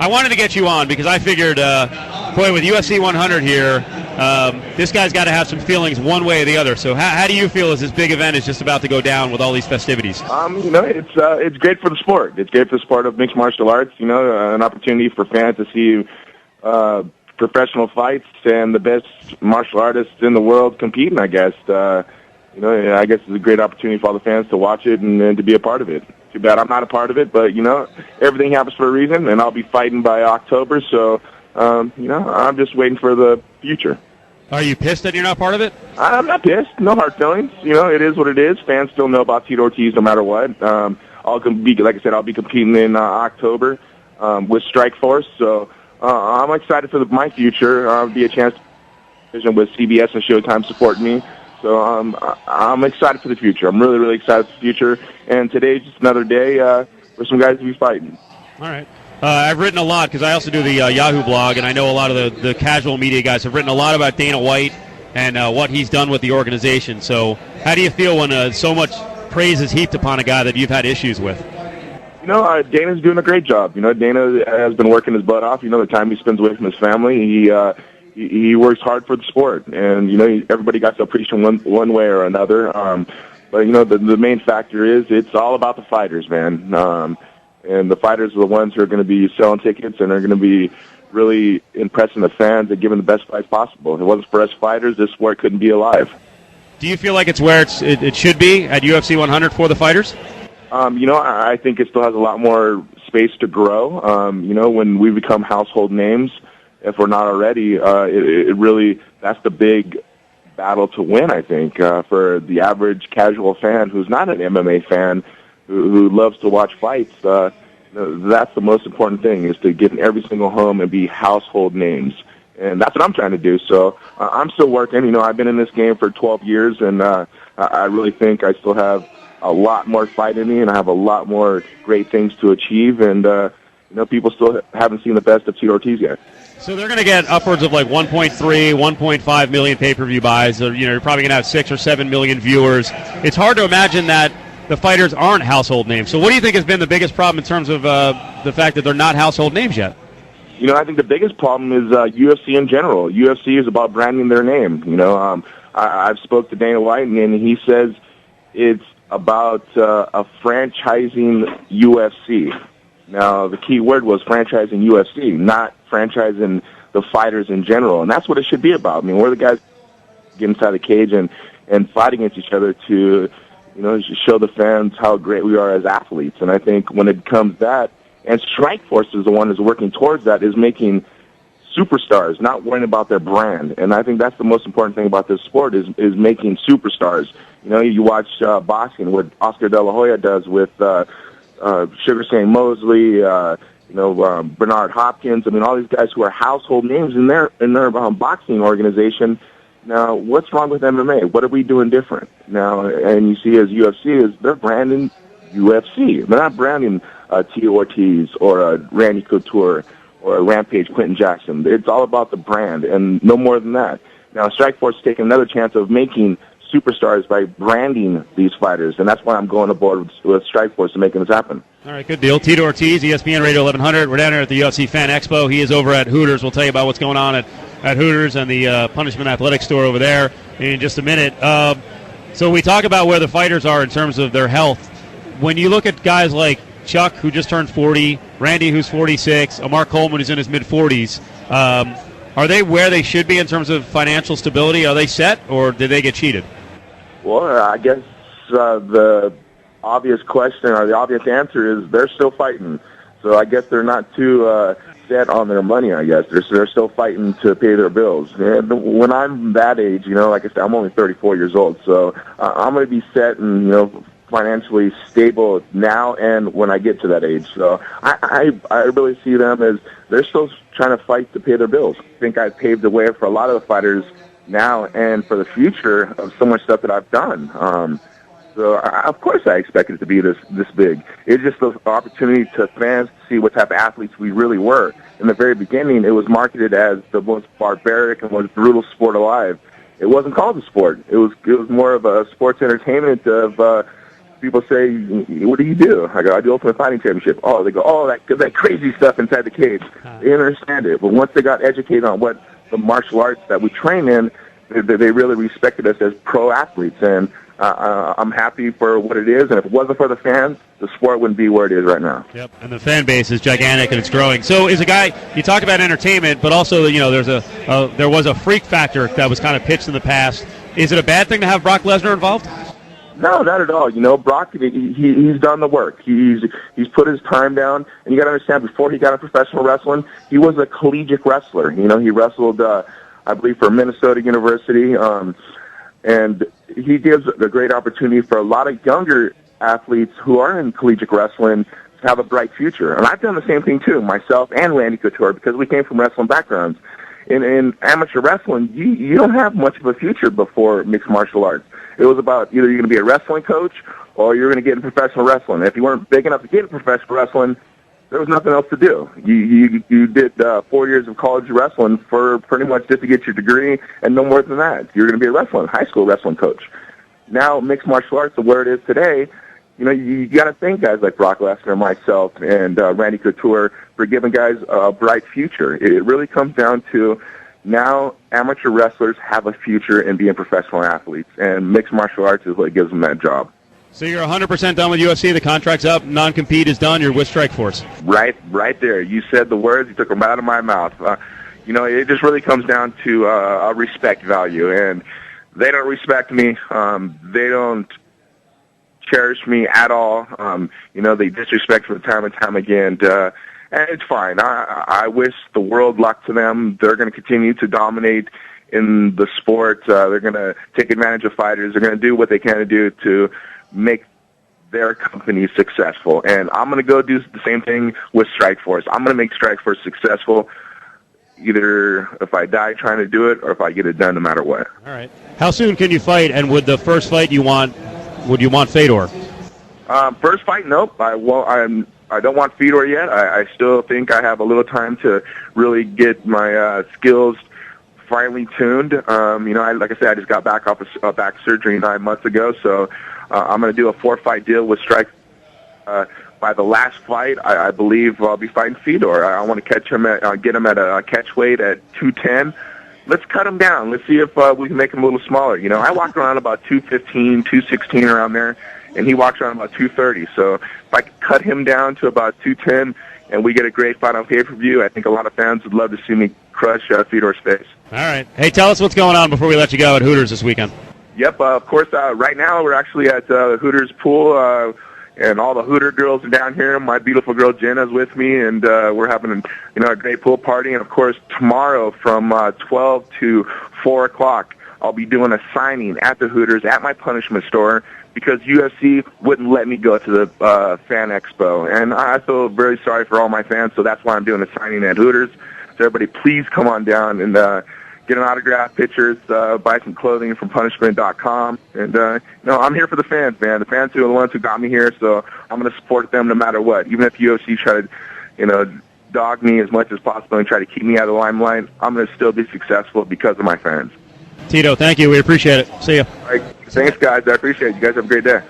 I wanted to get you on because I figured, boy, with UFC 100 here, this guy's got to have some feelings one way or the other. So how do you feel as this big event is just about to go down with all these festivities? It's great for the sport. It's great for the sport of mixed martial arts. An opportunity for fans to see professional fights and the best martial artists in the world competing, I guess. I guess it's a great opportunity for all the fans to watch it and to be a part of it. Too bad I'm not a part of it, but, everything happens for a reason, and I'll be fighting by October, so, I'm just waiting for the future. Are you pissed that you're not part of it? I'm not pissed. No hard feelings. It is what it is. Fans still know about Tito Ortiz no matter what. Like I said, I'll be competing in October with Strikeforce, so I'm excited for my future. I'll be a chance to with CBS and Showtime supporting me. So I'm excited for the future. I'm really, really excited for the future. And today's just another day for some guys to be fighting. All right. I've written a lot because I also do the Yahoo blog, and I know a lot of the casual media guys have written a lot about Dana White and what he's done with the organization. So how do you feel when so much praise is heaped upon a guy that you've had issues with? Dana's doing a great job. Dana has been working his butt off. The time he spends away from his family, he works hard for the sport, and everybody got to appreciate one way or another. But the main factor is it's all about the fighters, man. And the fighters are the ones who are going to be selling tickets and are going to be really impressing the fans and giving the best fights possible. If it wasn't for us fighters, this sport couldn't be alive. Do you feel like it's where it should be at UFC 100 for the fighters? I think it still has a lot more space to grow. When we become household names, if we're not already, it really, that's the big battle to win, I think, for the average casual fan who's not an MMA fan, who loves to watch fights. That's the most important thing, is to get in every single home and be household names. And that's what I'm trying to do. So I'm still working. I've been in this game for 12 years, and I really think I still have a lot more fight in me, and I have a lot more great things to achieve. And, people still haven't seen the best of Tito Ortiz yet. So they're going to get upwards of like 1.3, 1.5 million pay-per-view buys. Or, you're probably going to have 6 or 7 million viewers. It's hard to imagine that the fighters aren't household names. So what do you think has been the biggest problem in terms of the fact that they're not household names yet? I think the biggest problem is UFC in general. UFC is about branding their name. I've spoke to Dana White, and he says it's about a franchising UFC. Now, the key word was franchising UFC, not franchising the fighters in general. And that's what it should be about. We're the guys get inside the cage and fight against each other to, show the fans how great we are as athletes. And I think when it comes that, and Strikeforce is the one who's working towards that, is making superstars, not worrying about their brand. And I think that's the most important thing about this sport is making superstars. You watch boxing, what Oscar De La Hoya does with Sugar Shane Mosley, Bernard Hopkins. All these guys who are household names in their boxing organization. Now, what's wrong with MMA? What are we doing different? Now, and you see as UFC is they're branding UFC. They're not branding Tito Ortiz or Randy Couture or Rampage Quentin Jackson. It's all about the brand and no more than that. Now, Strikeforce is taking another chance of making superstars by branding these fighters, and that's why I'm going aboard with Strikeforce and making this happen. All right, good deal. Tito Ortiz, ESPN Radio 1100. We're down here at the UFC Fan Expo. He is over at Hooters. We'll tell you about what's going on at Hooters and the Punishment Athletic store over there in just a minute. So we talk about where the fighters are in terms of their health. When you look at guys like Chuck, who just turned 40, Randy, who's 46, Mark Coleman, who's in his mid-40s, are they where they should be in terms of financial stability? Are they set, or did they get cheated? Well, I guess the obvious question or the obvious answer is they're still fighting. So I guess they're not too set on their money, I guess. They're still fighting to pay their bills. And when I'm that age, like I said, I'm only 34 years old, so I'm going to be set and, financially stable now and when I get to that age. So I really see them as they're still trying to fight to pay their bills. I think I've paved the way for a lot of the fighters now and for the future of so much stuff that I've done. Of course I expected it to be this big. It's just an opportunity to fans to see what type of athletes we really were. In the very beginning, it was marketed as the most barbaric and most brutal sport alive. It wasn't called a sport. It was more of a sports entertainment of people say, what do you do? I go, I do Ultimate Fighting Championship. Oh, they go, oh, that crazy stuff inside the cage. They didn't understand it. But once they got educated on what the martial arts that we train in, they really respected us as pro athletes. And I'm happy for what it is. And if it wasn't for the fans, the sport wouldn't be where it is right now. Yep, and the fan base is gigantic and it's growing. So is a guy, you talk about entertainment, but also, there was a freak factor that was kind of pitched in the past. Is it a bad thing to have Brock Lesnar involved? No, not at all. Brock, he's done the work. He's put his time down, and you got to understand, before he got into professional wrestling, he was a collegiate wrestler. He wrestled, I believe, for Minnesota University, and he gives a great opportunity for a lot of younger athletes who are in collegiate wrestling to have a bright future. And I've done the same thing too, myself and Randy Couture, because we came from wrestling backgrounds. In amateur wrestling, you don't have much of a future before mixed martial arts. It was about either you're going to be a wrestling coach or you're going to get into professional wrestling. If you weren't big enough to get into professional wrestling, there was nothing else to do. You did 4 years of college wrestling for pretty much just to get your degree, and no more than that. You're going to be a high school wrestling coach. Now, mixed martial arts, where it is today, you got to thank guys like Brock Lesnar, myself, and Randy Couture for giving guys a bright future. It really comes down to now amateur wrestlers have a future in being professional athletes, and mixed martial arts is what gives them that job. So you're 100% done with UFC. The contract's up. Non-compete is done. You're with Strikeforce. Right there. You said the words. You took them out of my mouth. It just really comes down to a respect value, and they don't respect me. They don't cherish me at all. They disrespect me time and time again. And it's fine. I wish the world luck to them. They're going to continue to dominate in the sport. They're going to take advantage of fighters. They're going to do what they can do to make their company successful. And I'm going to go do the same thing with Strikeforce. I'm going to make Strikeforce successful, either if I die trying to do it or if I get it done no matter what. All right. How soon can you fight? And would the first fight would you want Fedor? First fight, nope. I don't want Fedor yet. I still think I have a little time to really get my skills finely tuned. Like I said, I just got back off of back surgery 9 months ago, so I'm going to do a 4-fight deal with Strike. By the last fight, I believe I'll be fighting Fedor. I want to get him at a catch weight at 210. Let's cut him down. Let's see if we can make him a little smaller. I walk around about 215, 216 around there, and he walks around about 230. So if I could cut him down to about 210 and we get a great fight on pay-per-view, I think a lot of fans would love to see me crush Fedor's face. All right. Hey, tell us what's going on before we let you go at Hooters this weekend. Yep, of course, right now we're actually at Hooters pool, and all the Hooter girls are down here. My beautiful girl Jenna's with me, and we're having a great pool party. And, of course, tomorrow from 12 to 4 o'clock, I'll be doing a signing at the Hooters at my punishment store because UFC wouldn't let me go to the Fan Expo. And I feel very sorry for all my fans, so that's why I'm doing a signing at Hooters. So everybody, please come on down and get an autograph, pictures, buy some clothing from punishment.com. And, I'm here for the fans, man. The fans are the ones who got me here, so I'm going to support them no matter what. Even if UFC try to, dog me as much as possible and try to keep me out of the limelight, I'm going to still be successful because of my fans. Tito, thank you. We appreciate it. See you. All right. Thanks, guys. I appreciate it. You guys have a great day.